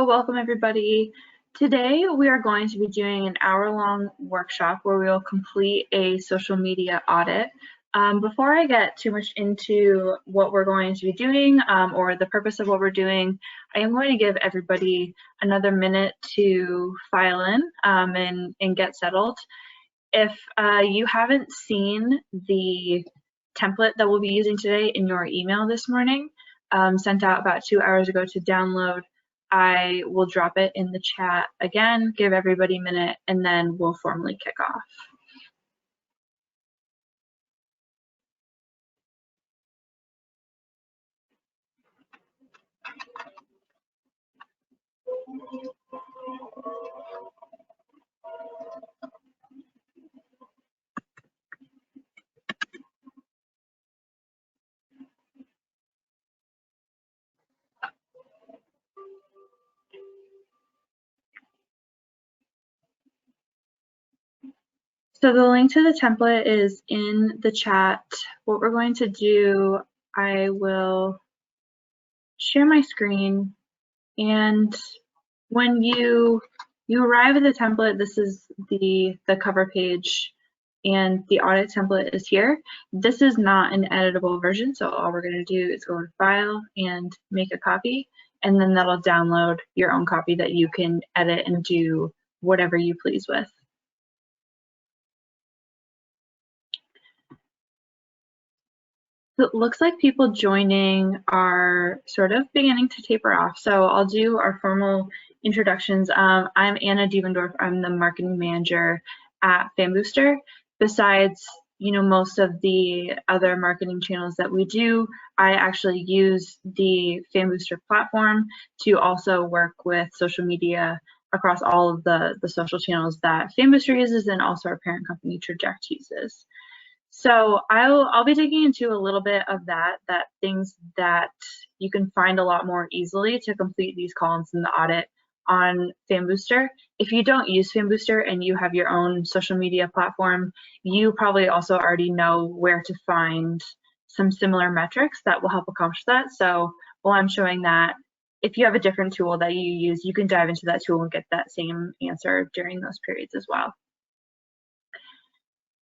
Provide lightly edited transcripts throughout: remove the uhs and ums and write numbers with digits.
Hello, welcome everybody. Today we are going to be doing an hour-long workshop where we will complete a social media audit. Before I get too much into what we're going to be doing or the purpose of what we're doing, I am going to give everybody another minute to file in and get settled. If you haven't seen the template that we'll be using today in your email this morning, sent out about 2 hours ago to download, I will drop it in the chat again, give everybody a minute, and then we'll formally kick off. So the link to the template is in the chat. What we're going to do, I will share my screen, and when you arrive at the template, this is the cover page, and the audit template is here. This is not an editable version, so all we're going to do is go to File and make a copy, and then that'll download your own copy that you can edit and do whatever you please with. So it looks like people joining are sort of beginning to taper off. So I'll do our formal introductions. I'm Anna Dievendorf. I'm the marketing manager at FanBooster. Besides, most of the other marketing channels that we do, I actually use the FanBooster platform to also work with social media across all of the social channels that FanBooster uses and also our parent company Traject uses. So I'll be digging into a little bit of that things that you can find a lot more easily to complete these columns in the audit on FanBooster. If you don't use FanBooster and you have your own social media platform, you probably also already know where to find some similar metrics that will help accomplish that. So while I'm showing that, if you have a different tool that you use, you can dive into that tool and get that same answer during those periods as well.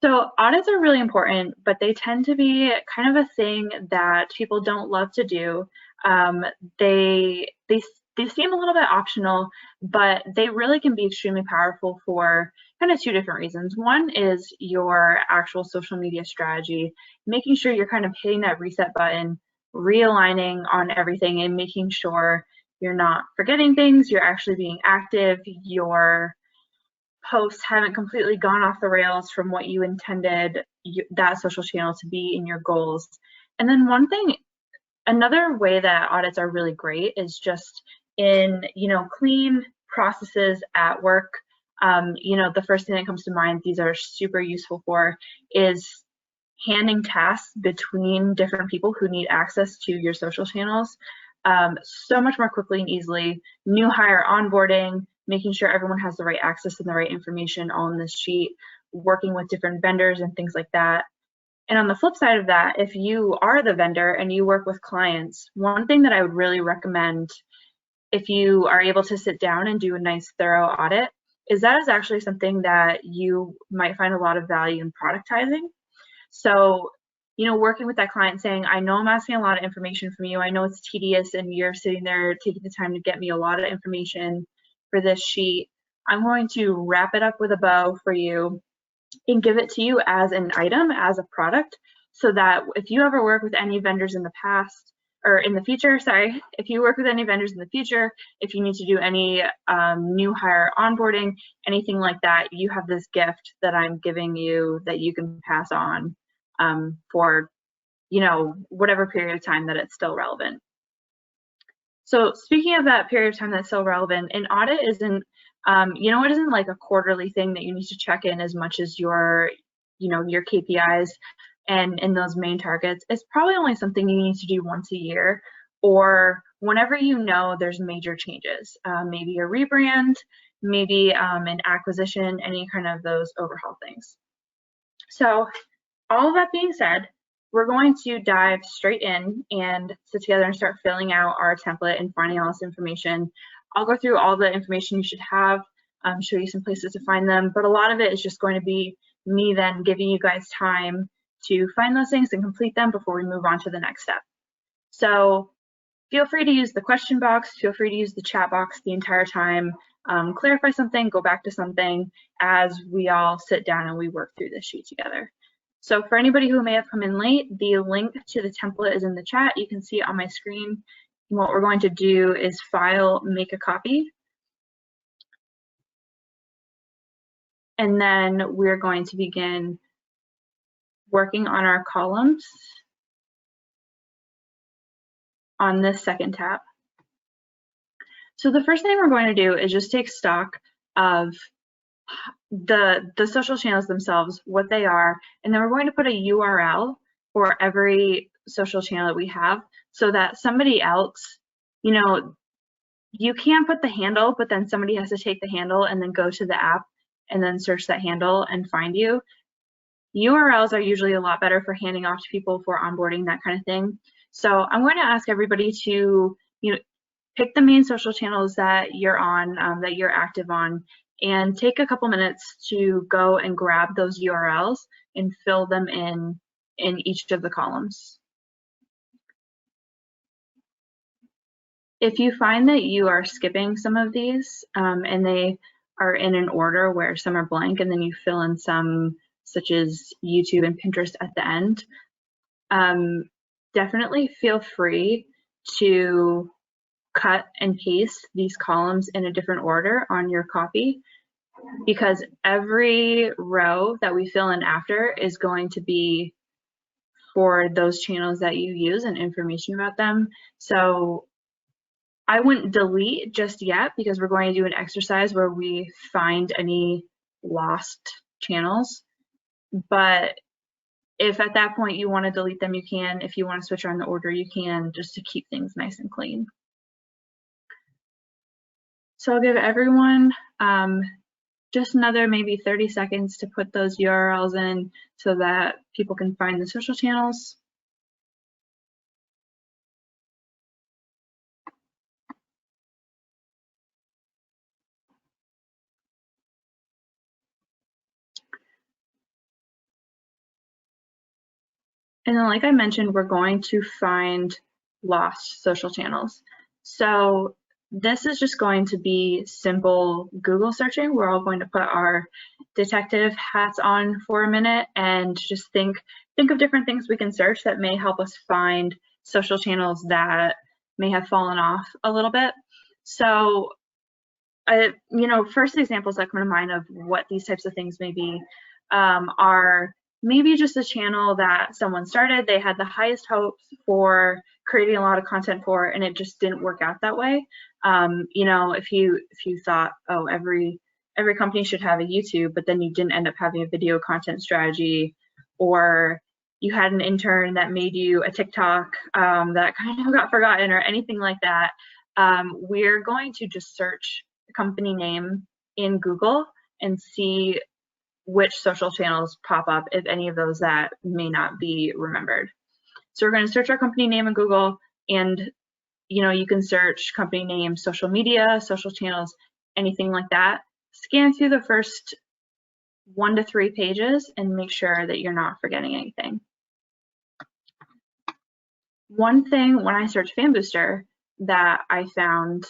So audits are really important, but they tend to be kind of a thing that people don't love to do. They seem a little bit optional, but they really can be extremely powerful for kind of two different reasons. One is your actual social media strategy, making sure you're kind of hitting that reset button, realigning on everything and making sure you're not forgetting things, you're actually being active, your posts haven't completely gone off the rails from what you intended that social channel to be in your goals. And then another way that audits are really great is just in, clean processes at work. The first thing that comes to mind, these are super useful for, is handing tasks between different people who need access to your social channels so much more quickly and easily. New hire onboarding, making sure everyone has the right access and the right information on this sheet, working with different vendors and things like that. And on the flip side of that, if you are the vendor and you work with clients, one thing that I would really recommend if you are able to sit down and do a nice thorough audit is that is actually something that you might find a lot of value in productizing. So, working with that client saying, I know I'm asking a lot of information from you. I know it's tedious and you're sitting there taking the time to get me a lot of information for this sheet. I'm going to wrap it up with a bow for you and give it to you as an item, as a product, so that if you ever work with any vendors in the past, or in the future, sorry, if you work with any vendors in the future, if you need to do any new hire onboarding, anything like that, you have this gift that I'm giving you that you can pass on for, whatever period of time that it's still relevant. So speaking of that period of time that's still relevant, an audit isn't, it isn't like a quarterly thing that you need to check in as much as your KPIs and those main targets. It's probably only something you need to do once a year or whenever there's major changes, maybe a rebrand, maybe an acquisition, any kind of those overhaul things. So all of that being said, we're going to dive straight in and sit together and start filling out our template and finding all this information. I'll go through all the information you should have, show you some places to find them, but a lot of it is just going to be me then giving you guys time to find those things and complete them before we move on to the next step. So feel free to use the question box, feel free to use the chat box the entire time, clarify something, go back to something as we all sit down and we work through this sheet together. So for anybody who may have come in late, the link to the template is in the chat. You can see it on my screen. And what we're going to do is file, make a copy. And then we're going to begin working on our columns on this second tab. So the first thing we're going to do is just take stock of the social channels themselves, what they are, and then we're going to put a URL for every social channel that we have so that somebody else, you know, you can put the handle, but then somebody has to take the handle and then go to the app and then search that handle and find you. URLs are usually a lot better for handing off to people for onboarding, that kind of thing. So I'm going to ask everybody to, you know, pick the main social channels that you're on, that you're active on, and take a couple minutes to go and grab those URLs and fill them in each of the columns. If you find that you are skipping some of these and they are in an order where some are blank and then you fill in some, such as YouTube and Pinterest at the end, definitely feel free to cut and paste these columns in a different order on your copy, because every row that we fill in after is going to be for those channels that you use and information about them. So I wouldn't delete just yet because we're going to do an exercise where we find any lost channels. But if at that point you want to delete them, you can. If you want to switch around the order, you can, just to keep things nice and clean. So I'll give everyone just another maybe 30 seconds to put those URLs in so that people can find the social channels. And then, like I mentioned, we're going to find lost social channels. So this is just going to be simple Google searching. We're all going to put our detective hats on for a minute and just think of different things we can search that may help us find social channels that may have fallen off a little bit. So, you know, first examples that come to mind of what these types of things may be are maybe just a channel that someone started, they had the highest hopes for creating a lot of content for, and it just didn't work out that way. You know, if you thought, oh, every company should have a YouTube, but then you didn't end up having a video content strategy, or you had an intern that made you a TikTok that kind of got forgotten, or anything like that, we're going to just search the company name in Google and see which social channels pop up, if any of those that may not be remembered. So we're going to search our company name in Google, and you know, you can search company name, social media, social channels, anything like that. Scan through the first 1 to 3 pages and make sure that you're not forgetting anything. One thing when I searched Fan Booster that I found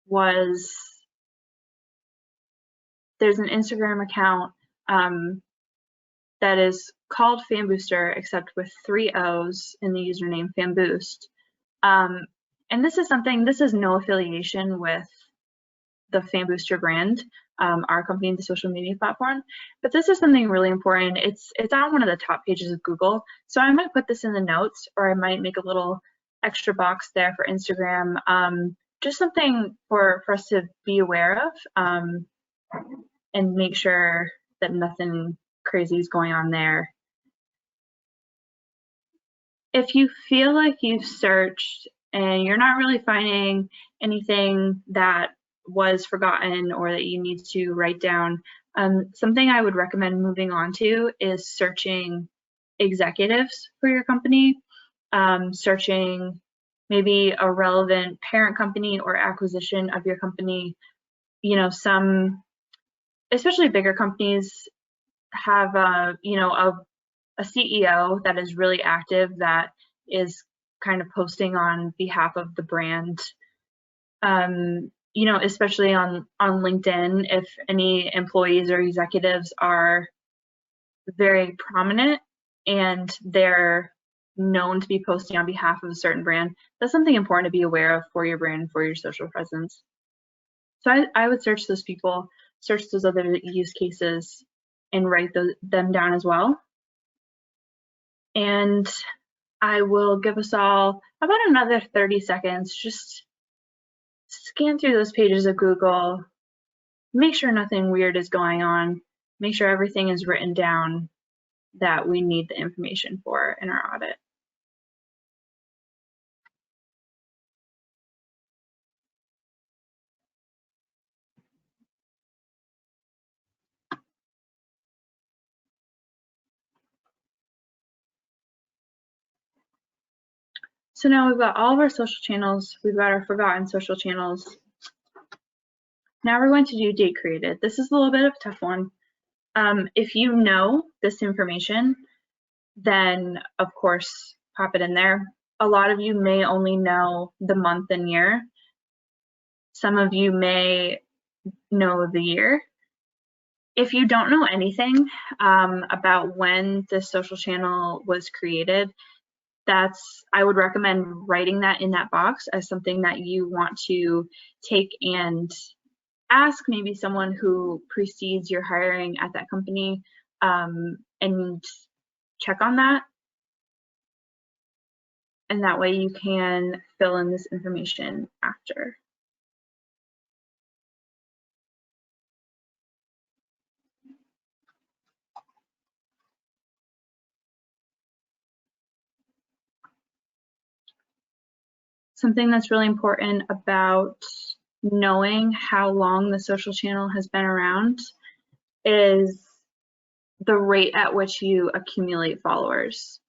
was there's an Instagram account that is called Fan Booster, except with 3 O's in the username, Fan Boost. And this is no affiliation with the Fan Booster brand, our company, the social media platform, but this is something really important. It's on one of the top pages of Google, so I might put this in the notes, or I might make a little extra box there for Instagram, just something for us to be aware of, and make sure that nothing crazy is going on there. If you feel like you've searched and you're not really finding anything that was forgotten or that you need to write down, something I would recommend moving on to is searching executives for your company, searching maybe a relevant parent company or acquisition of your company. You know, some, especially bigger companies, have a CEO that is really active, that is kind of posting on behalf of the brand. You know, especially on LinkedIn, if any employees or executives are very prominent and they're known to be posting on behalf of a certain brand, that's something important to be aware of for your brand, for your social presence. So I would search those people, search those other use cases, and write them down as well. And I will give us all about another 30 seconds. Just scan through those pages of Google, make sure nothing weird is going on, make sure everything is written down that we need the information for in our audit. So now we've got all of our social channels, we've got our forgotten social channels. Now we're going to do date created. This is a little bit of a tough one. If you know this information, then of course pop it in there. A lot of you may only know the month and year. Some of you may know the year. If you don't know anything about when the social channel was created, I would recommend writing that in that box as something that you want to take and ask maybe someone who precedes your hiring at that company, and check on that. And that way you can fill in this information after. Something that's really important about knowing how long the social channel has been around is the rate at which you accumulate followers.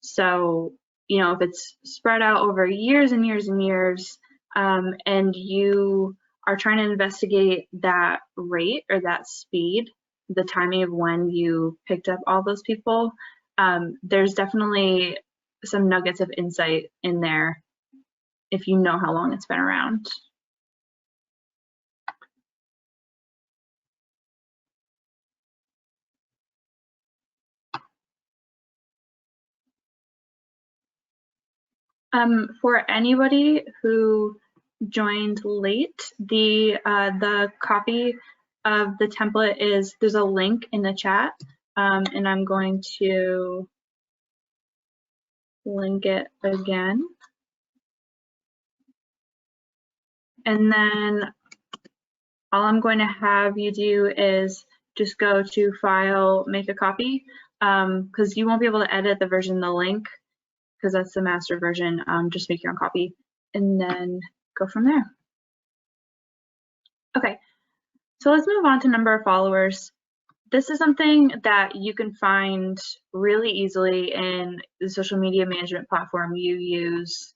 So, you know, if it's spread out over years and years and years, and you are trying to investigate that rate or that speed, the timing of when you picked up all those people, there's definitely some nuggets of insight in there if you know how long it's been around. For anybody who joined late, the copy of the template there's a link in the chat, and I'm going to link it again. And then all I'm going to have you do is just go to File, Make a Copy, because you won't be able to edit the version of the link because that's the master version. Just make your own copy and then go from there. Okay, so let's move on to number of followers. This is something that you can find really easily in the social media management platform you use,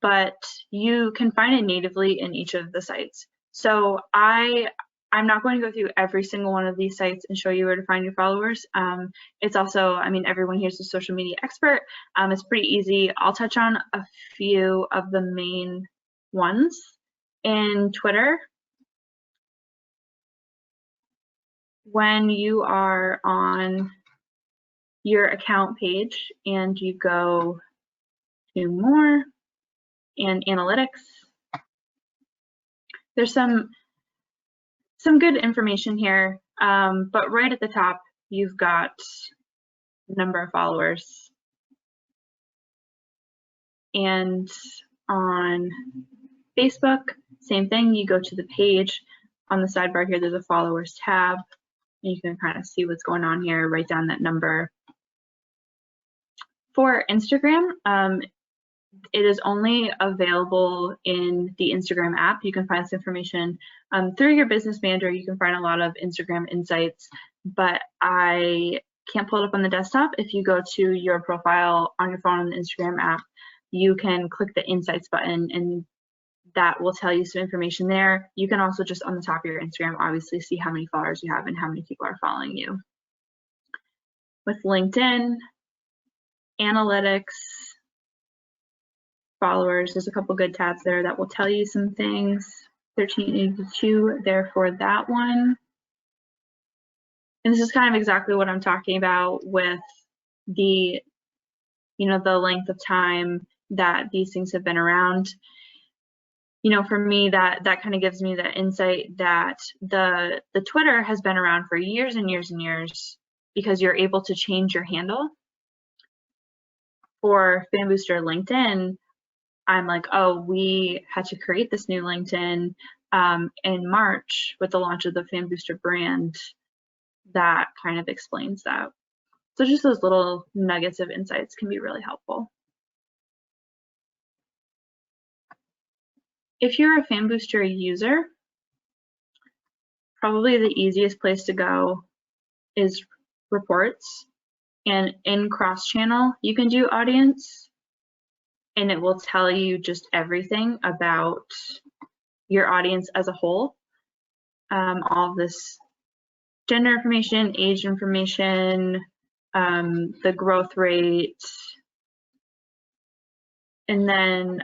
but you can find it natively in each of the sites. So I'm not going to go through every single one of these sites and show you where to find your followers. It's also, I mean, everyone here's a social media expert. It's pretty easy. I'll touch on a few of the main ones. In Twitter, when you are on your account page and you go to more and analytics, there's some good information here, but right at the top you've got number of followers. And on Facebook, same thing. You go to the page, on the sidebar here there's a followers tab, and you can kind of see what's going on here, write down that number. For Instagram, it is only available in the Instagram app. You can find this information through your business manager. You can find a lot of Instagram insights, but I can't pull it up on the desktop. If you go to your profile on your phone on the Instagram app, you can click the Insights button and that will tell you some information there. You can also just on the top of your Instagram obviously see how many followers you have and how many people are following you. With LinkedIn, analytics, followers, there's a couple good tabs there that will tell you some things. 1382 there for that one. And this is kind of exactly what I'm talking about with the, the length of time that these things have been around. For me, that kind of gives me the insight that the Twitter has been around for years and years and years because you're able to change your handle. For Fan Booster LinkedIn, I'm like, oh, we had to create this new LinkedIn in March with the launch of the Fan Booster brand. That kind of explains that. So just those little nuggets of insights can be really helpful. If you're a Fan Booster user, probably the easiest place to go is reports. And in cross-channel, you can do audience, and it will tell you just everything about your audience as a whole. All of this gender information, age information, the growth rate, and then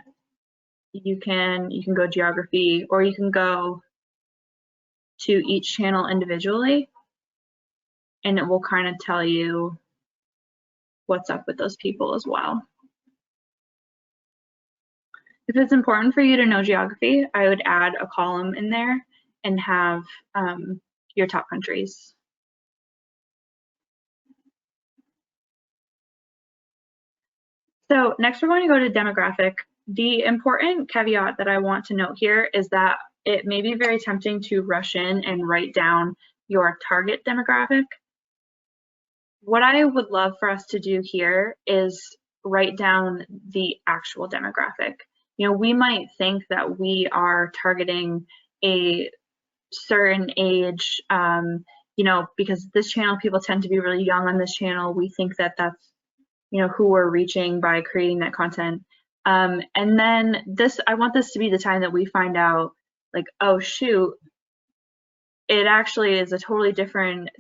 you can go geography, or you can go to each channel individually, and it will kind of tell you what's up with those people as well. If it's important for you to know geography, I would add a column in there and have your top countries. So next we're going to go to demographic. The important caveat that I want to note here is that it may be very tempting to rush in and write down your target demographic. What I would love for us to do here is write down the actual demographic. We might think that we are targeting a certain age, because this channel, people tend to be really young on this channel. We think that that's, who we're reaching by creating that content. And then I want this to be the time that we find out, like, oh shoot, it actually is a totally different,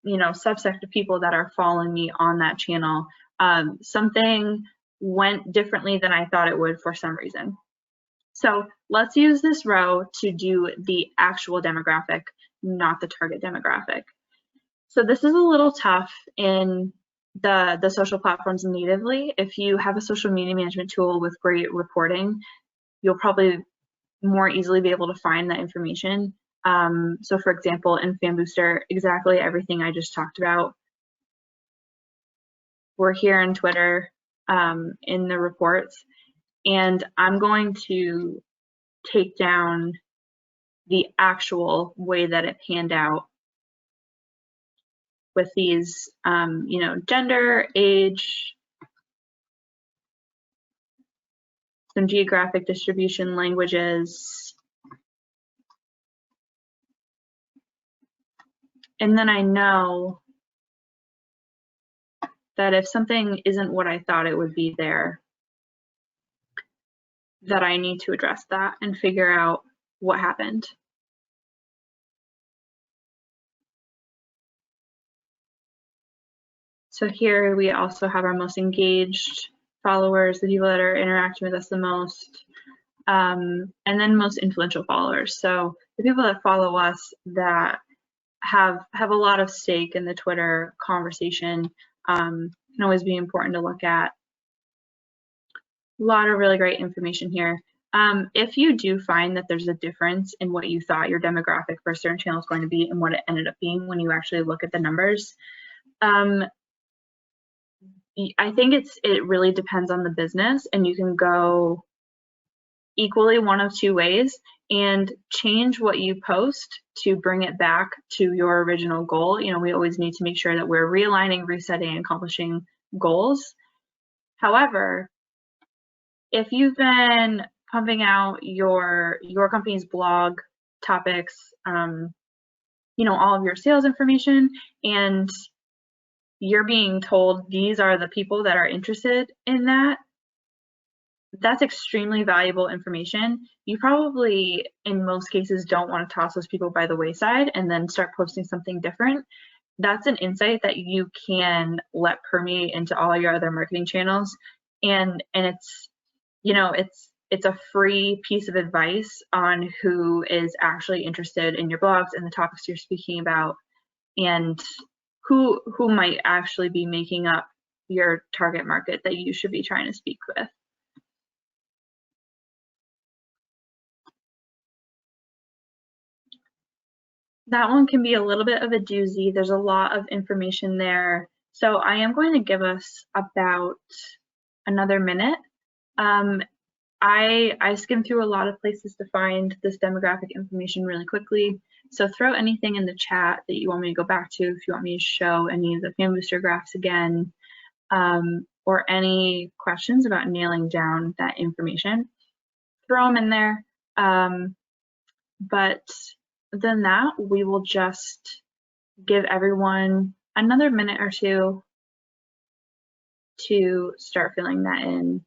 subset of people that are following me on that channel. Something went differently than I thought it would for some reason. So let's use this row to do the actual demographic, not the target demographic. So this is a little tough in the social platforms natively. If you have a social media management tool with great reporting, you'll probably more easily be able to find that information. So for example, in Fan Booster, exactly everything I just talked about, we're here in Twitter in the reports, and I'm going to take down the actual way that it panned out with these, gender, age, some geographic distribution, languages, and then I know that if something isn't what I thought it would be there, that I need to address that and figure out what happened. So here we also have our most engaged followers, the people that are interacting with us the most, and then most influential followers. So the people that follow us that have a lot of stake in the Twitter conversation can always be important to look at. A lot of really great information here. If you do find that there's a difference in what you thought your demographic for a certain channel is going to be and what it ended up being when you actually look at the numbers, I think it really depends on the business, and you can go equally one of two ways and change what you post to bring it back to your original goal. We always need to make sure that we're realigning, resetting, and accomplishing goals. However, if you've been pumping out your company's blog topics, all of your sales information, and you're being told these are the people that are interested in that, that's extremely valuable information. You probably, in most cases, don't want to toss those people by the wayside and then start posting something different. That's an insight that you can let permeate into all your other marketing channels, and it's, you know, it's a free piece of advice on who is actually interested in your blogs and the topics you're speaking about, and who might actually be making up your target market that you should be trying to speak with. That one can be a little bit of a doozy. There's a lot of information there. So I am going to give us about another minute. I skimmed through a lot of places to find this demographic information really quickly. So throw anything in the chat that you want me to go back to, if you want me to show any of the fan booster graphs again, or any questions about nailing down that information. Throw them in there. But then that, we will just give everyone another minute or two to start filling that in.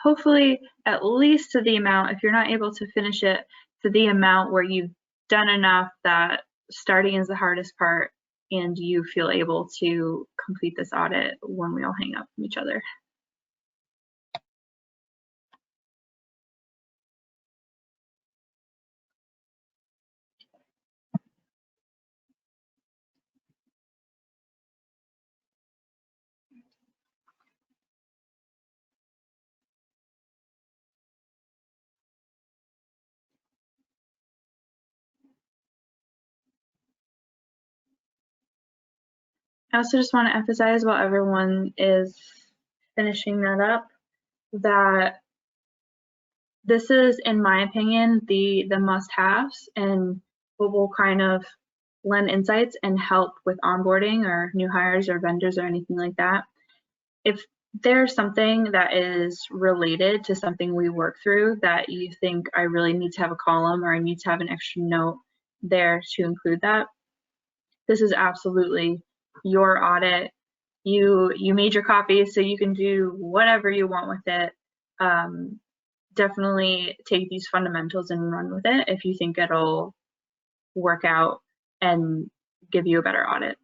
Hopefully at least to the amount, if you're not able to finish it, to the amount where you've done enough that starting is the hardest part and you feel able to complete this audit when we all hang up from each other. I also just want to emphasize while everyone is finishing that up, that this is, in my opinion, the must-haves and what will kind of lend insights and help with onboarding or new hires or vendors or anything like that. If there's something that is related to something we work through that you think I really need to have a column or I need to have an extra note there to include that, this is absolutely your audit. You made your copy, so you can do whatever you want with it. Definitely take these fundamentals and run with it if you think it'll work out and give you a better audit.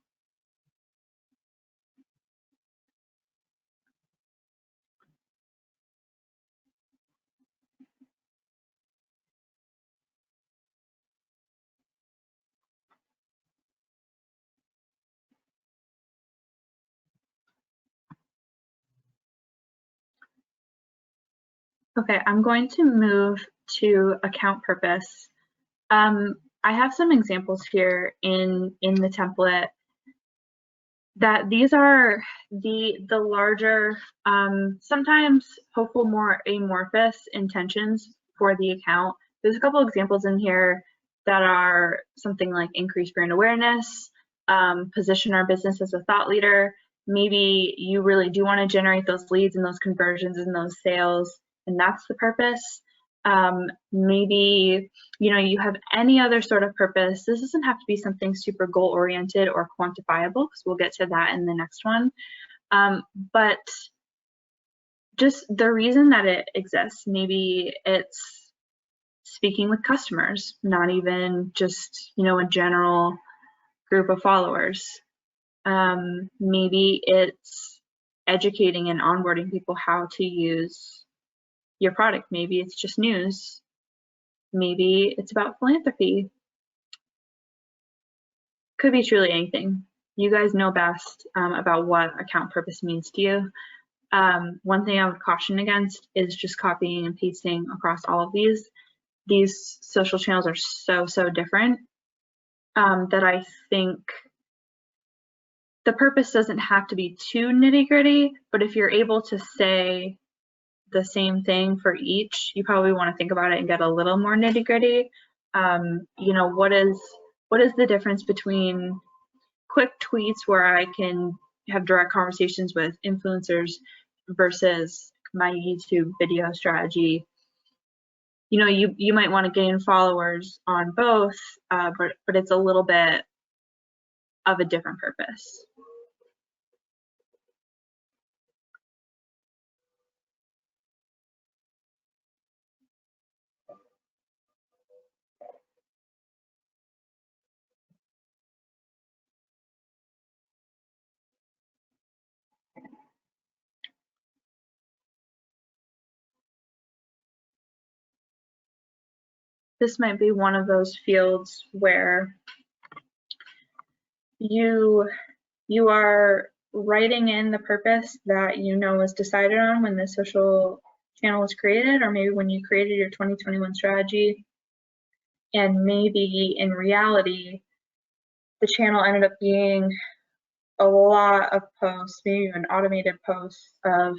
Okay, I'm going to move to account purpose. I have some examples here in the template that these are the larger, sometimes hopeful, more amorphous intentions for the account. There's a couple examples in here that are something like increase brand awareness, position our business as a thought leader. Maybe you really do want to generate those leads and those conversions and those sales, and that's the purpose. Maybe you have any other sort of purpose. This doesn't have to be something super goal oriented or quantifiable, because we'll get to that in the next one. But just the reason that it exists, maybe it's speaking with customers, not even just a general group of followers. Maybe it's educating and onboarding people how to use your product. Maybe it's just news. Maybe it's about philanthropy. Could be truly anything. You guys know best about what account purpose means to you. One thing I would caution against is just copying and pasting across all of these. These social channels are so different that I think the purpose doesn't have to be too nitty-gritty, but if you're able to say the same thing for each, you probably want to think about it and get a little more nitty-gritty. What is the difference between quick tweets where I can have direct conversations with influencers versus my YouTube video strategy? You might want to gain followers on both, but it's a little bit of a different purpose. this might be one of those fields where you are writing in the purpose that you know was decided on when the social channel was created, or maybe when you created your 2021 strategy, and maybe in reality the channel ended up being a lot of posts, maybe an automated post of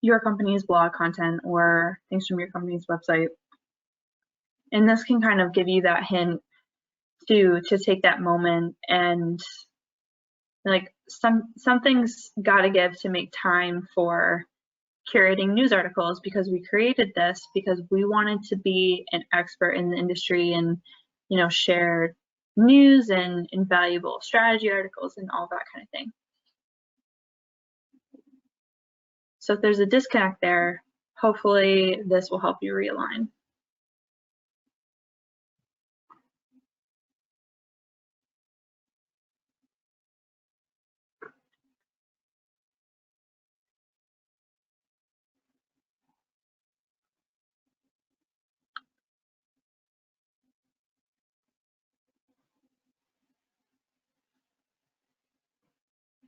your company's blog content or things from your company's website. And this can kind of give you that hint to take that moment, and like something's got to give to make time for curating news articles, because we created this because we wanted to be an expert in the industry and, you know, share news and invaluable strategy articles and all that kind of thing. So if there's a disconnect there, hopefully this will help you realign.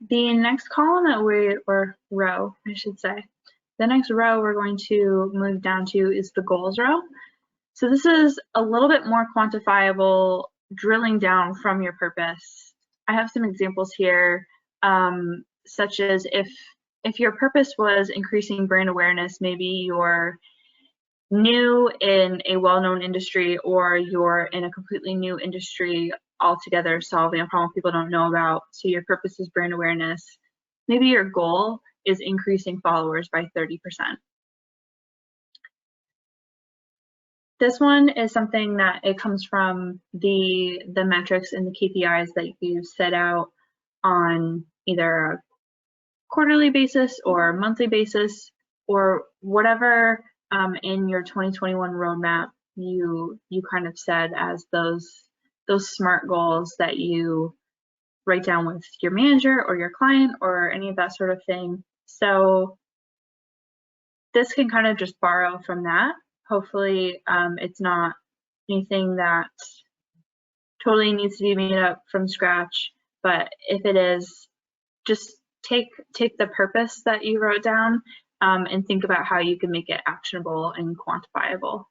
The next column or row, I should say, the next row we're going to move down to is the goals row. So this is a little bit more quantifiable, drilling down from your purpose. I have some examples here, such as if your purpose was increasing brand awareness, maybe you're new in a well-known industry, or you're in a completely new industry altogether, solving a problem people don't know about. So your purpose is brand awareness. Maybe your goal is increasing followers by 30%. This one is something that it comes from the metrics and the KPIs that you set out on either a quarterly basis or monthly basis, or whatever in your 2021 roadmap you kind of said as those SMART goals that you write down with your manager or your client or any of that sort of thing. So this can kind of just borrow from that. Hopefully it's not anything that totally needs to be made up from scratch, but if it is, just take the purpose that you wrote down and think about how you can make it actionable and quantifiable.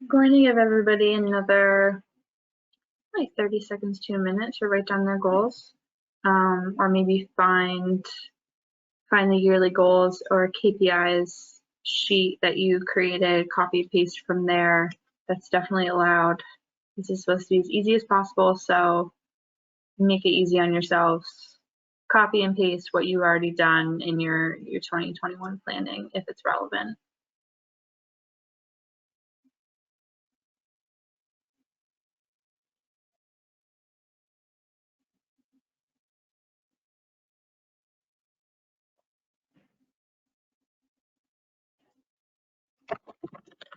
I'm going to give everybody another like 30 seconds to a minute to write down their goals, or maybe find the yearly goals or KPIs sheet that you created, copy paste from there. That's definitely allowed. This is supposed to be as easy as possible, so make it easy on yourselves. Copy and paste what you've already done in your 2021 planning if it's relevant.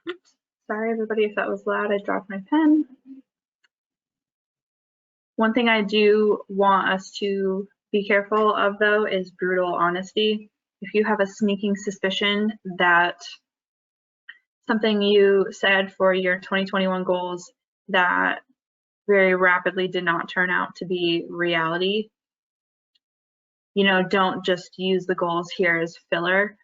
Oops. Sorry everybody if that was loud, I dropped my pen. One thing I do want us to be careful of, though, is brutal honesty. If you have a sneaking suspicion that something you said for your 2021 goals that very rapidly did not turn out to be reality, you know, don't just use the goals here as filler.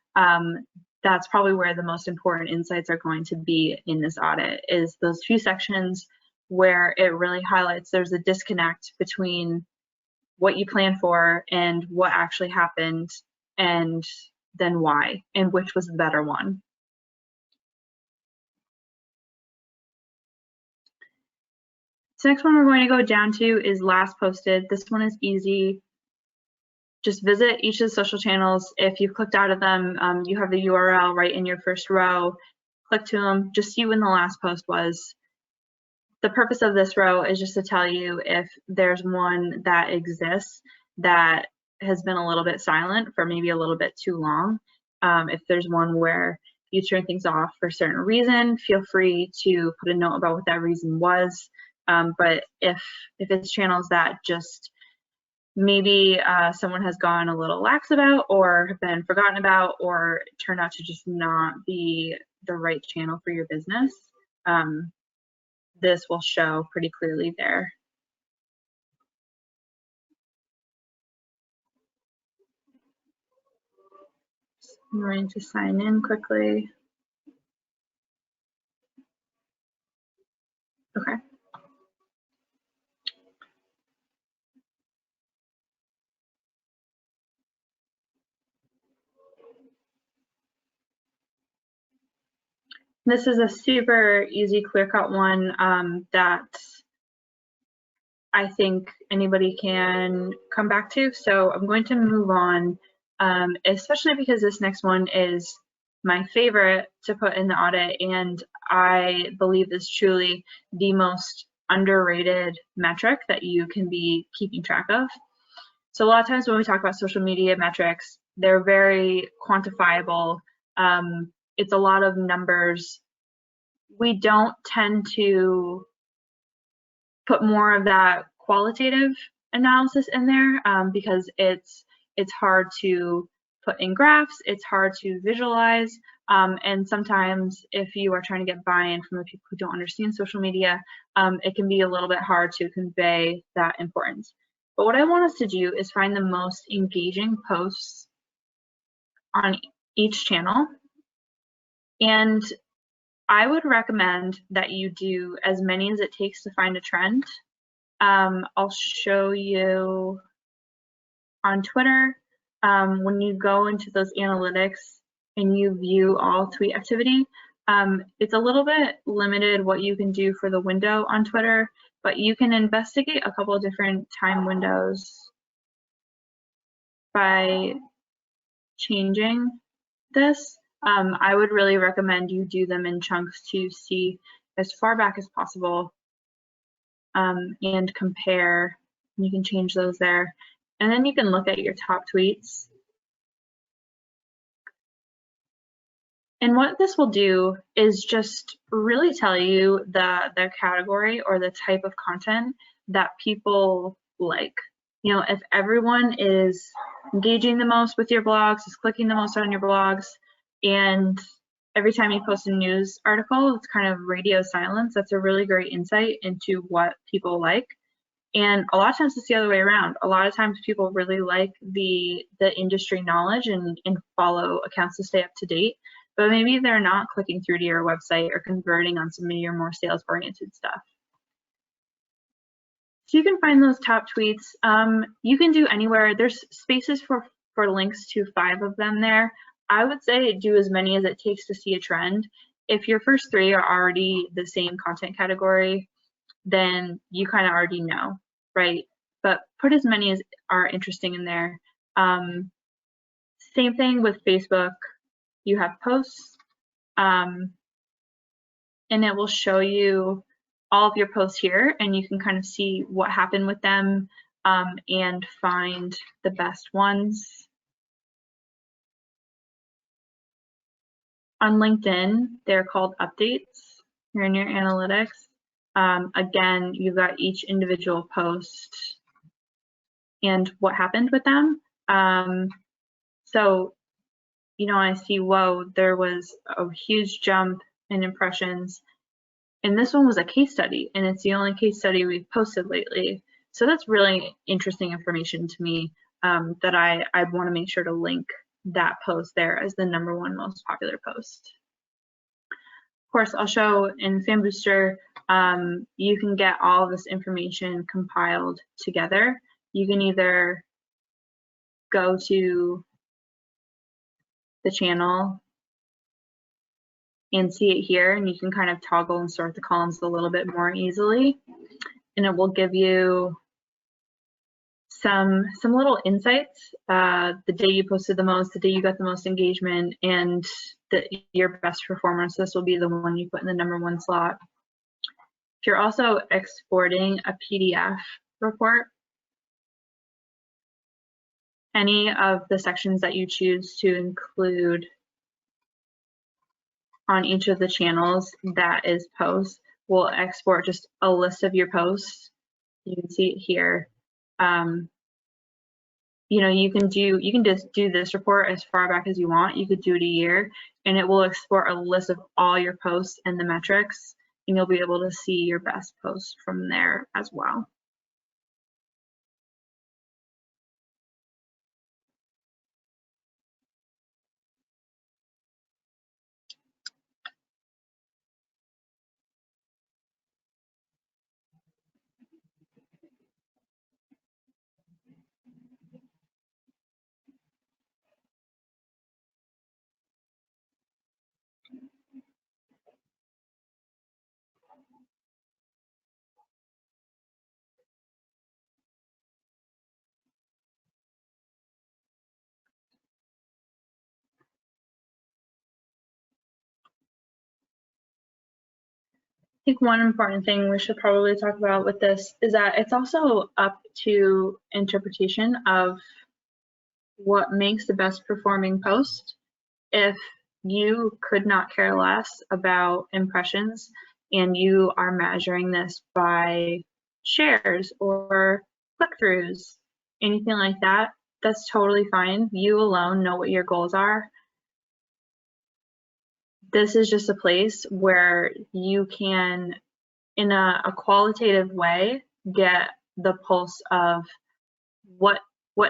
That's probably where the most important insights are going to be in this audit, is those few sections where it really highlights there's a disconnect between what you planned for and what actually happened, and then why, and which was the better one. So next one we're going to go down to is last posted. This one is easy. Just visit each of the social channels. If you've clicked out of them, you have the URL right in your first row. Click to them, just see when the last post was. The purpose of this row is just to tell you if there's one that exists that has been a little bit silent for maybe a little bit too long. If there's one where you turn things off for a certain reason, feel free to put a note about what that reason was. But if it's channels that just maybe someone has gone a little lax about or have been forgotten about or turned out to just not be the right channel for your business, this will show pretty clearly there. I'm going to sign in quickly. Okay. This is a super easy, clear-cut one that I think anybody can come back to. So I'm going to move on, especially because this next one is my favorite to put in the audit, and I believe is truly the most underrated metric that you can be keeping track of. So a lot of times when we talk about social media metrics, they're very quantifiable. It's a lot of numbers. We don't tend to put more of that qualitative analysis in there because it's hard to put in graphs, it's hard to visualize, and sometimes if you are trying to get buy-in from the people who don't understand social media, it can be a little bit hard to convey that importance. But what I want us to do is find the most engaging posts on each channel, and I would recommend that you do as many as it takes to find a trend. I'll show you on Twitter, when you go into those analytics and you view all tweet activity, it's a little bit limited what you can do for the window on Twitter, but you can investigate a couple of different time windows by changing this. I would really recommend you do them in chunks to see as far back as possible and compare. You can change those there. And then you can look at your top tweets. And what this will do is just really tell you the category or the type of content that people like. You know, if everyone is engaging the most with your blogs, is clicking the most on your blogs, and every time you post a news article, it's kind of radio silence, that's a really great insight into what people like. And a lot of times it's the other way around. A lot of times people really like the industry knowledge and follow accounts to stay up to date, but maybe they're not clicking through to your website or converting on some of your more sales-oriented stuff. So you can find those top tweets. You can do anywhere. There's spaces for links to 5 of them there. I would say do as many as it takes to see a trend. If your first 3 are already the same content category, then you kind of already know, right? But put as many as are interesting in there. Same thing with Facebook. You have posts, and it will show you all of your posts here, and you can kind of see what happened with them and find the best ones. On LinkedIn, they're called updates. You're in your analytics. Again, you've got each individual post and what happened with them. So, you know, I see, whoa, there was a huge jump in impressions. And this one was a case study, and it's the only case study we've posted lately. So that's really interesting information to me that I'd want to make sure to link that post there as the #1 most popular post. Of course, I'll show in Fan Booster, you can get all of this information compiled together. You can either go to the channel and see it here, and you can kind of toggle and sort the columns a little bit more easily. and it will give you some little insights, the day you posted the most, the day you got the most engagement, and your best performance. This will be the one you put in the #1 slot. If you're also exporting a PDF report, any of the sections that you choose to include on each of the channels that is posts will export just a list of your posts. You can see it here. You know, you can just do this report as far back as you want. You could do it a year, and it will export a list of all your posts and the metrics, and you'll be able to see your best posts from there as well. I think one important thing we should probably talk about with this is that it's also up to interpretation of what makes the best performing post. If you could not care less about impressions and you are measuring this by shares or click-throughs, anything like that, that's totally fine. You alone know what your goals are. This is just a place where you can, in a qualitative way, get the pulse of what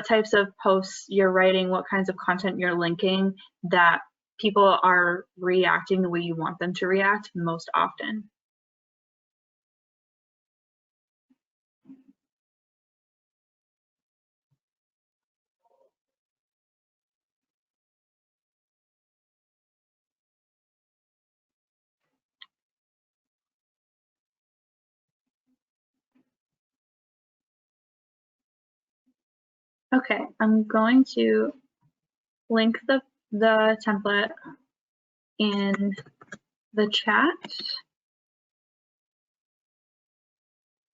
types of posts you're writing, what kinds of content you're linking, that people are reacting the way you want them to react most often. Okay, I'm going to link the template in the chat.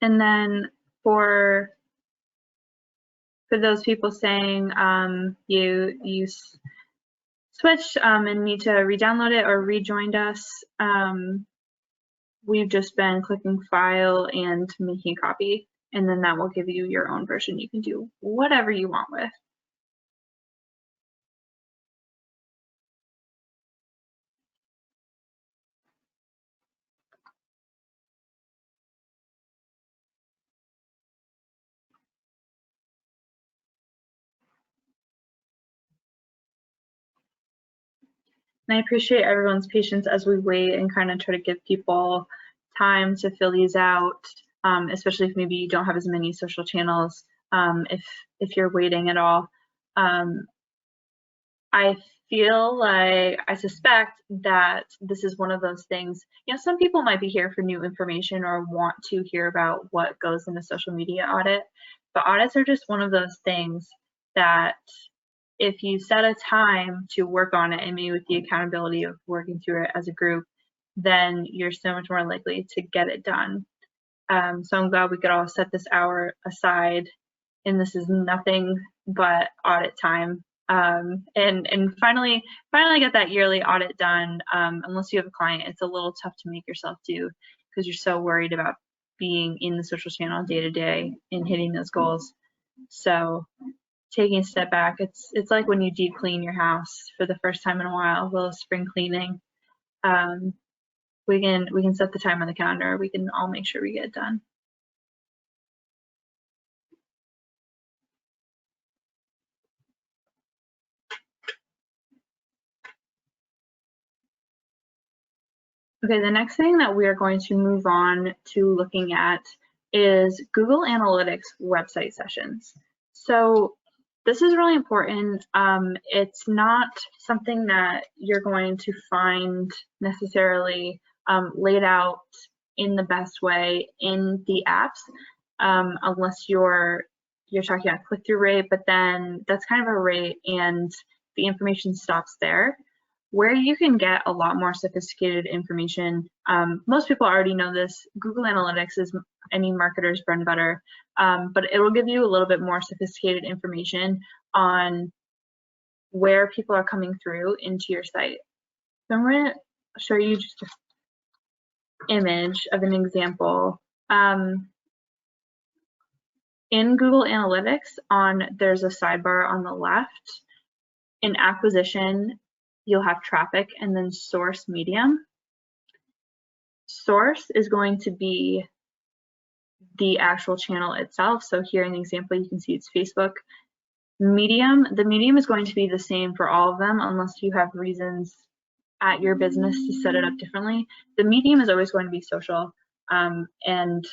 And then for those people saying you switched and need to re-download it or rejoined us, we've just been clicking file and making a copy, and then that will give you your own version. You can do whatever you want with. And I appreciate everyone's patience as we wait and kind of try to give people time to fill these out, especially if maybe you don't have as many social channels, if you're waiting at all. I feel like, I suspect that this is one of those things, you know, some people might be here for new information or want to hear about what goes in a social media audit, but audits are just one of those things that if you set a time to work on it, and maybe with the accountability of working through it as a group, then you're so much more likely to get it done. So I'm glad we could all set this hour aside, and this is nothing but audit time. And finally get that yearly audit done. Unless you have a client, it's a little tough to make yourself do because you're so worried about being in the social channel day to day and hitting those goals. So taking a step back, it's like when you deep clean your house for the first time in a while, a little spring cleaning. We can set the time on the calendar. We can all make sure we get it done. Okay, the next thing that we are going to move on to looking at is Google Analytics website sessions. So this is really important. It's not something that you're going to find necessarily laid out in the best way in the apps, unless you're talking about click-through rate, but then that's kind of a rate and the information stops there. Where you can get a lot more sophisticated information, most people already know this, Google Analytics is any marketer's bread and butter, but it will give you a little bit more sophisticated information on where people are coming through into your site. So I'm going to show you just an image of an example. In Google Analytics, there's a sidebar on the left. In acquisition, you'll have traffic and then source medium. Source is going to be the actual channel itself. So here in the example, you can see it's Facebook. Medium, the medium is going to be the same for all of them unless you have reasons at your business to set it up differently. The medium is always going to be social, and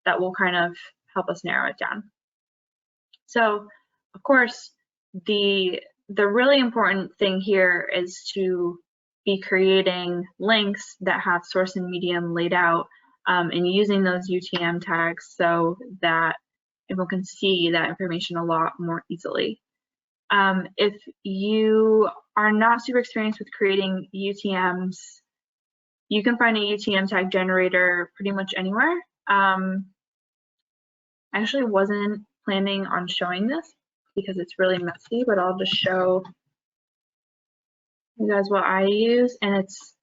that will kind of help us narrow it down. So, of course, the really important thing here is to be creating links that have source and medium laid out, and using those UTM tags so that everyone can see that information a lot more easily. If you are not super experienced with creating UTMs, you can find a UTM tag generator pretty much anywhere. I actually wasn't planning on showing this because it's really messy, but I'll just show you guys what I use, and it's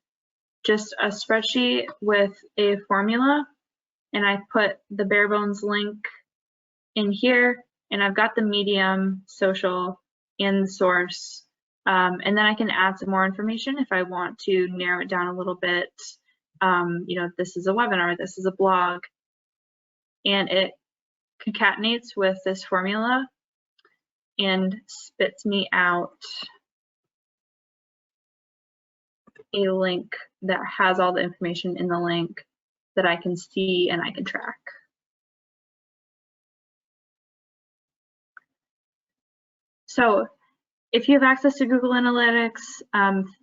just a spreadsheet with a formula, and I put the bare bones link in here, and I've got the medium, social, and the source, and then I can add some more information if I want to narrow it down a little bit. You know, this is a webinar, this is a blog, and it concatenates with this formula and spits me out a link that has all the information in the link that I can see and I can track. So if you have access to Google Analytics,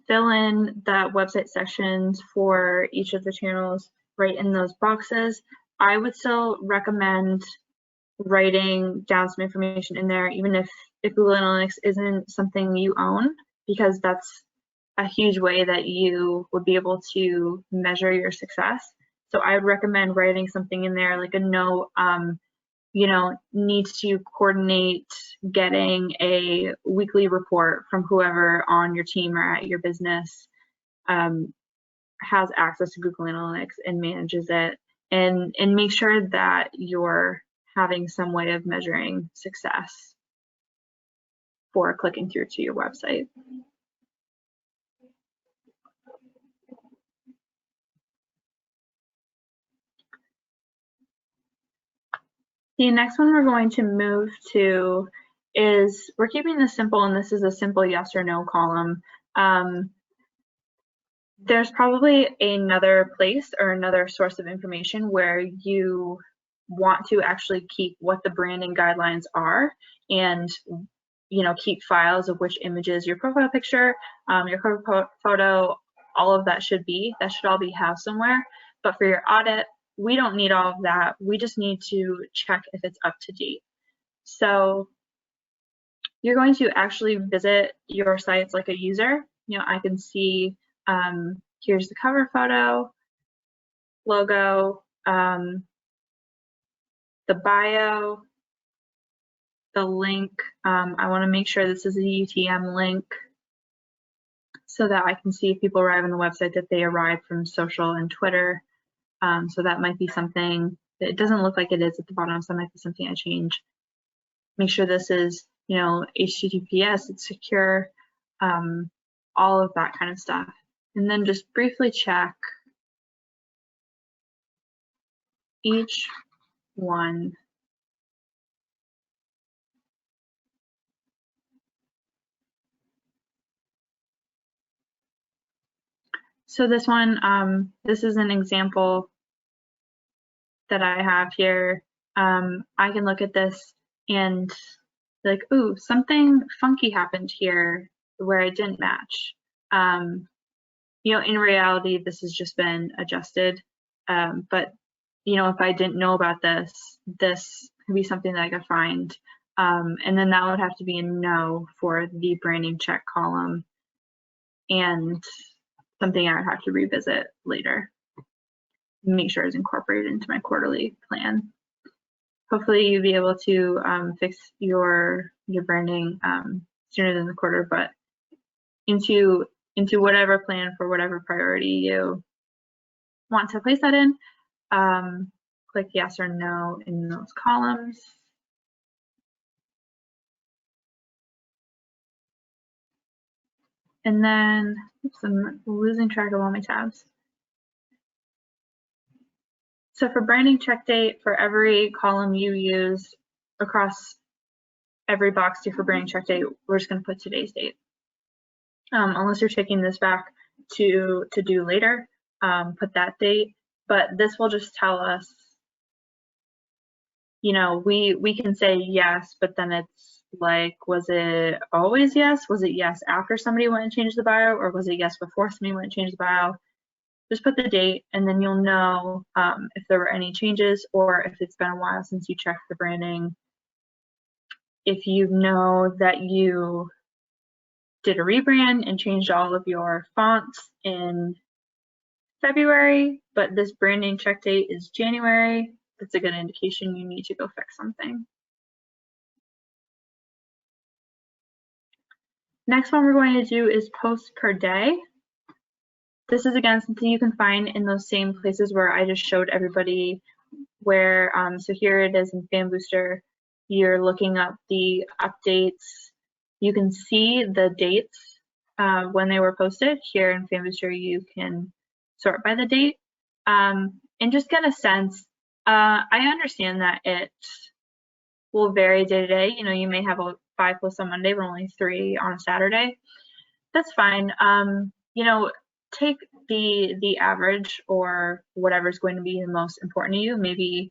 fill in the website sections for each of the channels right in those boxes. I would still recommend writing down some information in there, even if Google Analytics isn't something you own, because that's a huge way that you would be able to measure your success. So I would recommend writing something in there, like a note, you know, needs to coordinate getting a weekly report from whoever on your team or at your business has access to Google Analytics and manages it, and make sure that you're having some way of measuring success for clicking through to your website. The next one we're going to move to is, we're keeping this simple, and this is a simple yes or no column. There's probably another place or another source of information where you want to actually keep what the branding guidelines are, and you know, keep files of which images, your profile picture, your cover photo, all of that should all be housed somewhere. But for your audit, we don't need all of that. We just need to check if it's up to date. So you're going to actually visit your sites like a user. You know, I can see, here's the cover photo, logo, the bio, the link. I want to make sure this is a UTM link so that I can see if people arrive on the website that they arrive from social and Twitter. So that might be something that it doesn't look like it is at the bottom, so that might be something I change. Make sure this is, you know, HTTPS, it's secure, all of that kind of stuff. And then just briefly check each one. So this one, this is an example that I have here. I can look at this and be like, ooh, something funky happened here where it didn't match. You know, in reality, this has just been adjusted But if I didn't know about this could be something that I could find. And then that would have to be a no for the branding check column, and something I would have to revisit later. Make sure it's incorporated into my quarterly plan. Hopefully you'll be able to fix your branding sooner than the quarter, but into whatever plan for whatever priority you want to place that in. Click yes or no in those columns. And then, oops, I'm losing track of all my tabs. So for branding check date, for every column you use across every box for branding check date, we're just going to put today's date. Unless you're taking this back to do later, put that date. But this will just tell us, we can say yes, but then it's like, was it always yes? Was it yes after somebody went and changed the bio, or was it yes before somebody went and changed the bio? Just put the date, and then you'll know if there were any changes, or if it's been a while since you checked the branding. If you know that you did a rebrand and changed all of your fonts in February, but this branding check date is January, that's a good indication you need to go fix something. Next one we're going to do is posts per day. This is again something you can find in those same places where I just showed everybody where, so here it is in Fan Booster. You're looking up the updates. You can see the dates when they were posted. Here in Fan Booster, you can sort by the date and just get a sense. I understand that it will vary day to day. You may have 5 posts on Monday, but only 3 on a Saturday. That's fine. Take the average or whatever's going to be the most important to you. Maybe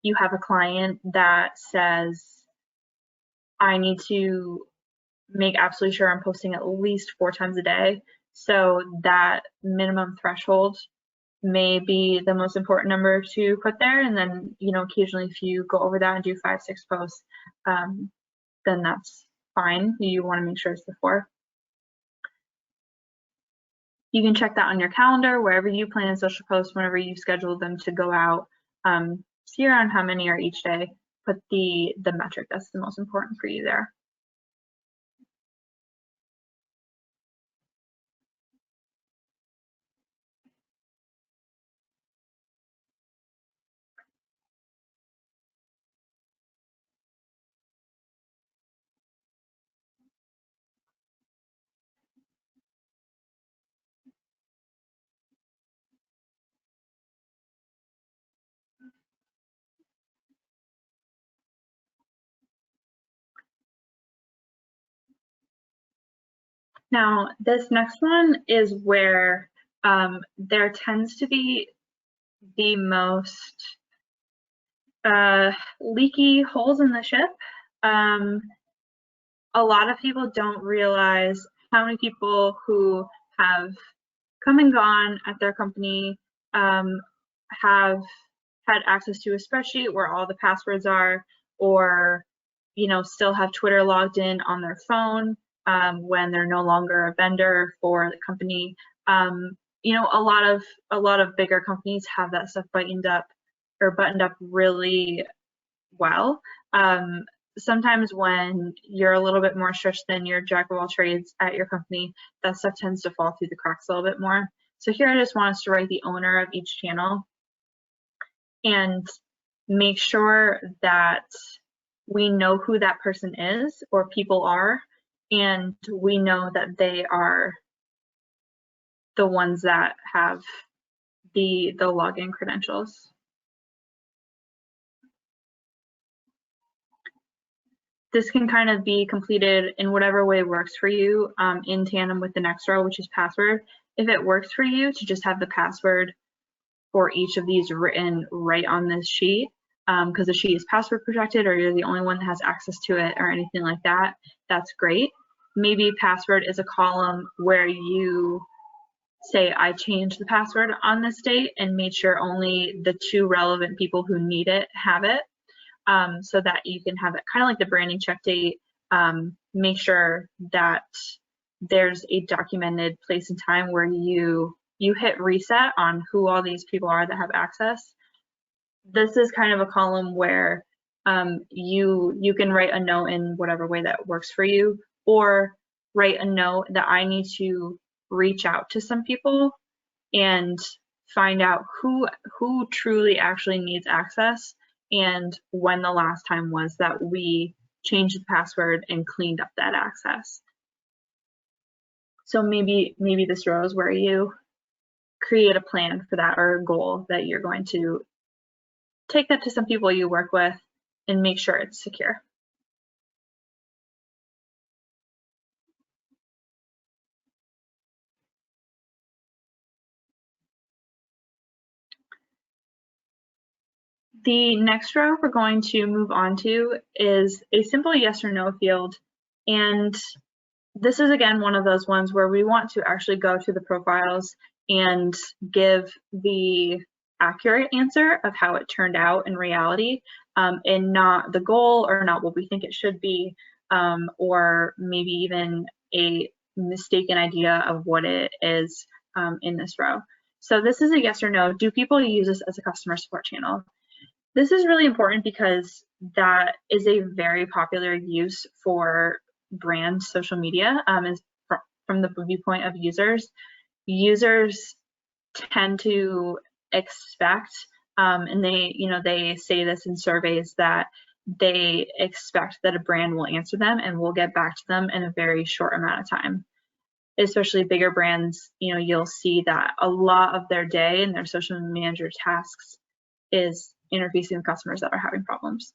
you have a client that says, I need to make absolutely sure I'm posting at least 4 times a day. So that minimum threshold may be the most important number to put there. And then, occasionally if you go over that and do 5, 6 posts, then that's fine. You want to make sure it's the 4. You can check that on your calendar, wherever you plan social posts, whenever you schedule them to go out. See around how many are each day. Put the metric that's the most important for you there. Now, this next one is where there tends to be the most leaky holes in the ship. A lot of people don't realize how many people who have come and gone at their company have had access to a spreadsheet where all the passwords are, or still have Twitter logged in on their phone when they're no longer a vendor for the company. A lot of bigger companies have that stuff buttoned up really well. Sometimes when you're a little bit more stretched than your jack of all trades at your company, that stuff tends to fall through the cracks a little bit more. So here I just want us to write the owner of each channel and make sure that we know who that person is or people are, and we know that they are the ones that have the login credentials. This can kind of be completed in whatever way works for you in tandem with the next row, which is password. If it works for you to just have the password for each of these written right on this sheet, because the sheet is password protected or you're the only one that has access to it or anything like that, that's great. Maybe password is a column where you say I changed the password on this date and made sure only the 2 relevant people who need it have it, so that you can have it kind of like the branding check date. Make sure that there's a documented place and time where you hit reset on who all these people are that have access. This is kind of a column where you can write a note in whatever way that works for you, or write a note that I need to reach out to some people and find out who truly actually needs access and when the last time was that we changed the password and cleaned up that access. So maybe this row is where you create a plan for that, or a goal that you're going to take that to some people you work with and make sure it's secure. The next row we're going to move on to is a simple yes or no field. And this is, again, one of those ones where we want to actually go to the profiles and give the accurate answer of how it turned out in reality, and not the goal, or not what we think it should be, or maybe even a mistaken idea of what it is in this row. So this is a yes or no. Do people use this as a customer support channel? This is really important because that is a very popular use for brand social media, is from the viewpoint of users. Users tend to expect, and they say this in surveys, that they expect that a brand will answer them and will get back to them in a very short amount of time. Especially bigger brands, you'll see that a lot of their day and their social manager tasks is interfacing with customers that are having problems.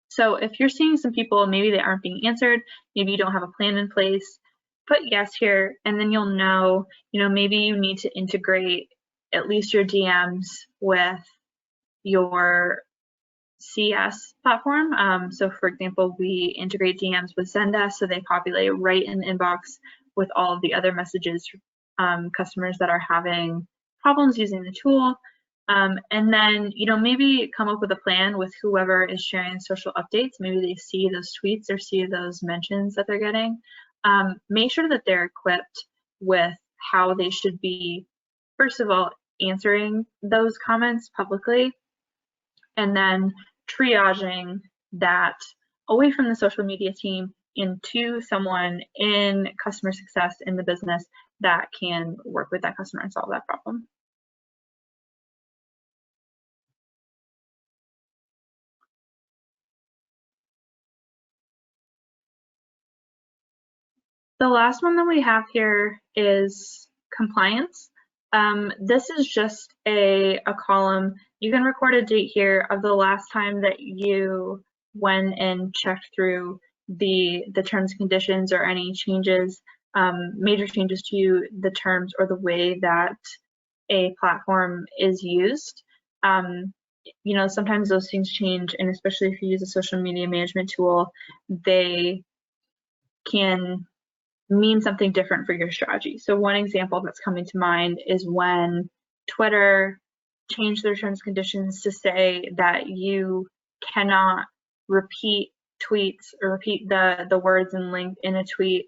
So if you're seeing some people, maybe they aren't being answered, maybe you don't have a plan in place, put yes here, and then you'll know, maybe you need to integrate at least your DMs with your CS platform. So for example, we integrate DMs with Zendesk, so they populate right in the inbox with all of the other messages, customers that are having problems using the tool. And then, maybe come up with a plan with whoever is sharing social updates. Maybe they see those tweets or see those mentions that they're getting. Make sure that they're equipped with how they should be, first of all, answering those comments publicly, and then triaging that away from the social media team into someone in customer success in the business that can work with that customer and solve that problem. The last one that we have here is compliance. This is just a column. You can record a date here of the last time that you went and checked through the terms and conditions, or any changes, major changes to the terms or the way that a platform is used. Sometimes those things change, and especially if you use a social media management tool, they can mean something different for your strategy. So one example that's coming to mind is when Twitter changed their terms and conditions to say that you cannot repeat tweets or repeat the words and link in a tweet,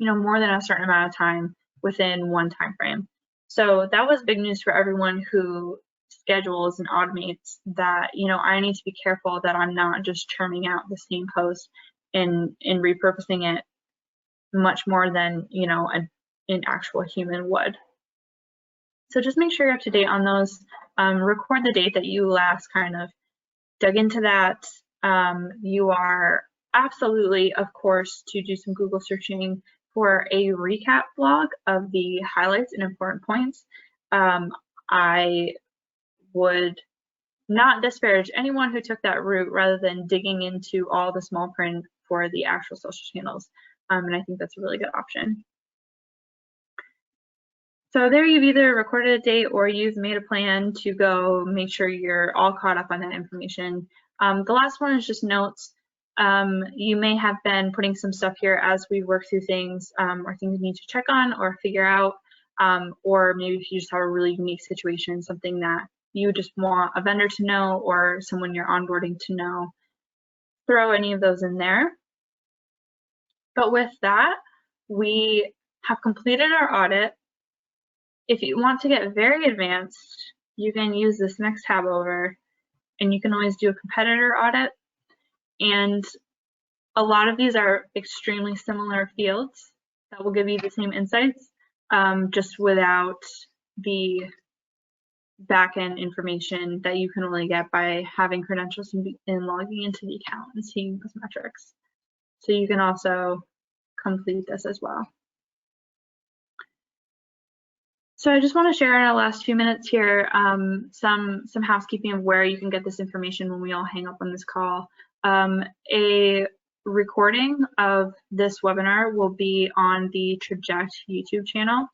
more than a certain amount of time within one time frame. So that was big news for everyone who schedules and automates that. I need to be careful that I'm not just churning out the same post and repurposing it much more than an actual human would. So just make sure you're up to date on those. Record the date that you last kind of dug into that. You are absolutely, of course, to do some Google searching for a recap blog of the highlights and important points. I would not disparage anyone who took that route rather than digging into all the small print for the actual social channels. And I think that's a really good option. So there you've either recorded a date or you've made a plan to go make sure you're all caught up on that information. The last one is just notes. You may have been putting some stuff here as we work through things, or things you need to check on or figure out. or maybe if you just have a really unique situation, something that you just want a vendor to know or someone you're onboarding to know, throw any of those in there. But with that, we have completed our audit. If you want to get very advanced, you can use this next tab over, and you can always do a competitor audit. And a lot of these are extremely similar fields that will give you the same insights, just without the backend information that you can only get by having credentials and logging into the account and seeing those metrics. So you can also complete this as well. So I just want to share in our last few minutes here some housekeeping of where you can get this information when we all hang up on this call. A recording of this webinar will be on the Traject YouTube channel.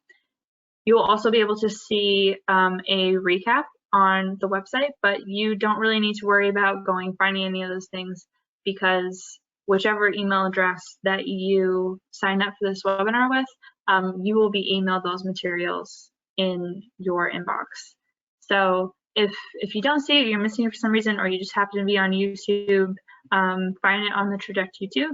You will also be able to see a recap on the website, but you don't really need to worry about finding any of those things, because whichever email address that you signed up for this webinar with, you will be emailed those materials in your inbox. So if you don't see it, you're missing it for some reason, or you just happen to be on YouTube, find it on the Traject YouTube.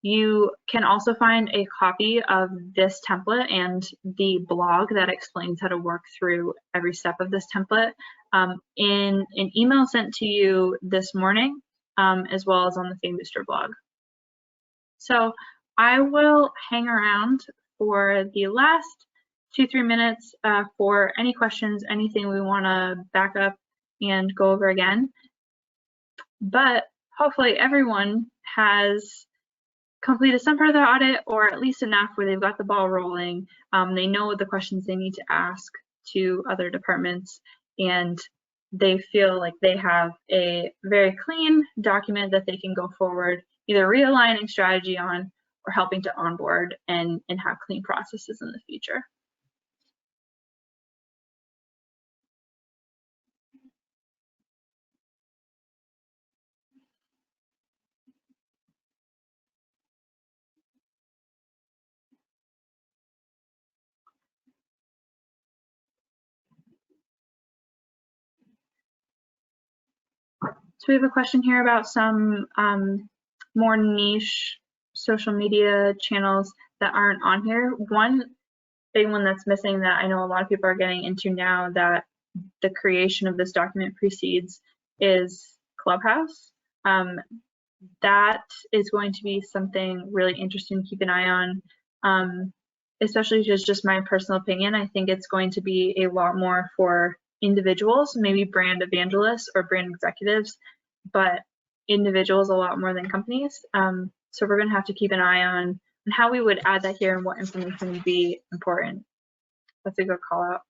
You can also find a copy of this template and the blog that explains how to work through every step of this template in an email sent to you this morning, as well as on the Fame Booster blog. So I will hang around for the last 2-3 minutes for any questions, anything we want to back up and go over again. But hopefully everyone has completed some part of their audit, or at least enough where they've got the ball rolling. They know the questions they need to ask to other departments, and they feel like they have a very clean document that they can go forward, either realigning strategy on or helping to onboard and have clean processes in the future. So we have a question here about some more niche social media channels that aren't on here. One big one that's missing that I know a lot of people are getting into now that the creation of this document precedes is Clubhouse. That is going to be something really interesting to keep an eye on, especially just my personal opinion. I think it's going to be a lot more for individuals, maybe brand evangelists or brand executives, but individuals a lot more than companies. So we're going to have to keep an eye on how we would add that here and what information would be important. That's a good call out.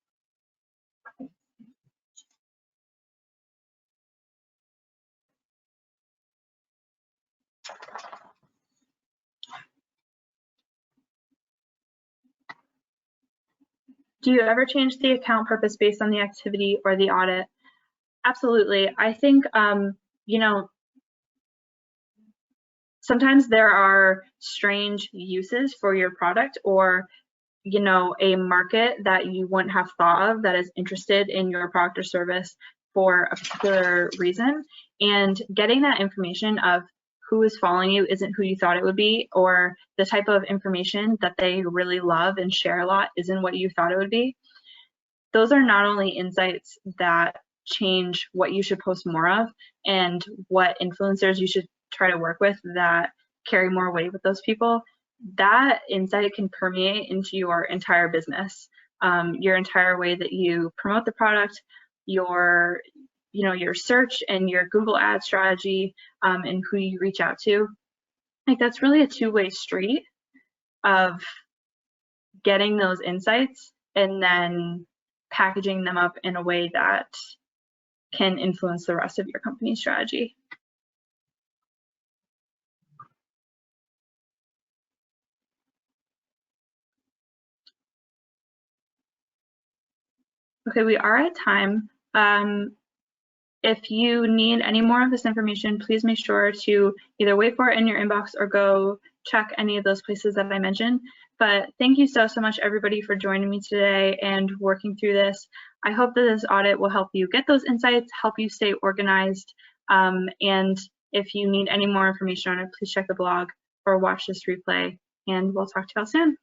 Do you ever change the account purpose based on the activity or the audit? Absolutely. I think, you know, sometimes there are strange uses for your product, or, you know, a market that you wouldn't have thought of that is interested in your product or service for a particular reason. And getting that information of who is following you isn't who you thought it would be, or the type of information that they really love and share a lot isn't what you thought it would be. Those are not only insights that change what you should post more of and what influencers you should try to work with that carry more weight with those people. That insight can permeate into your entire business, your entire way that you promote the product, your search and your Google ad strategy, and who you reach out to. Like, that's really a two-way street of getting those insights and then packaging them up in a way that can influence the rest of your company's strategy. Okay, we are at time. If you need any more of this information, please make sure to either wait for it in your inbox or go check any of those places that I mentioned. But thank you so much, everybody, for joining me today and working through this. I hope that this audit will help you get those insights, help you stay organized. And if you need any more information on it, please check the blog or watch this replay, and we'll talk to y'all soon.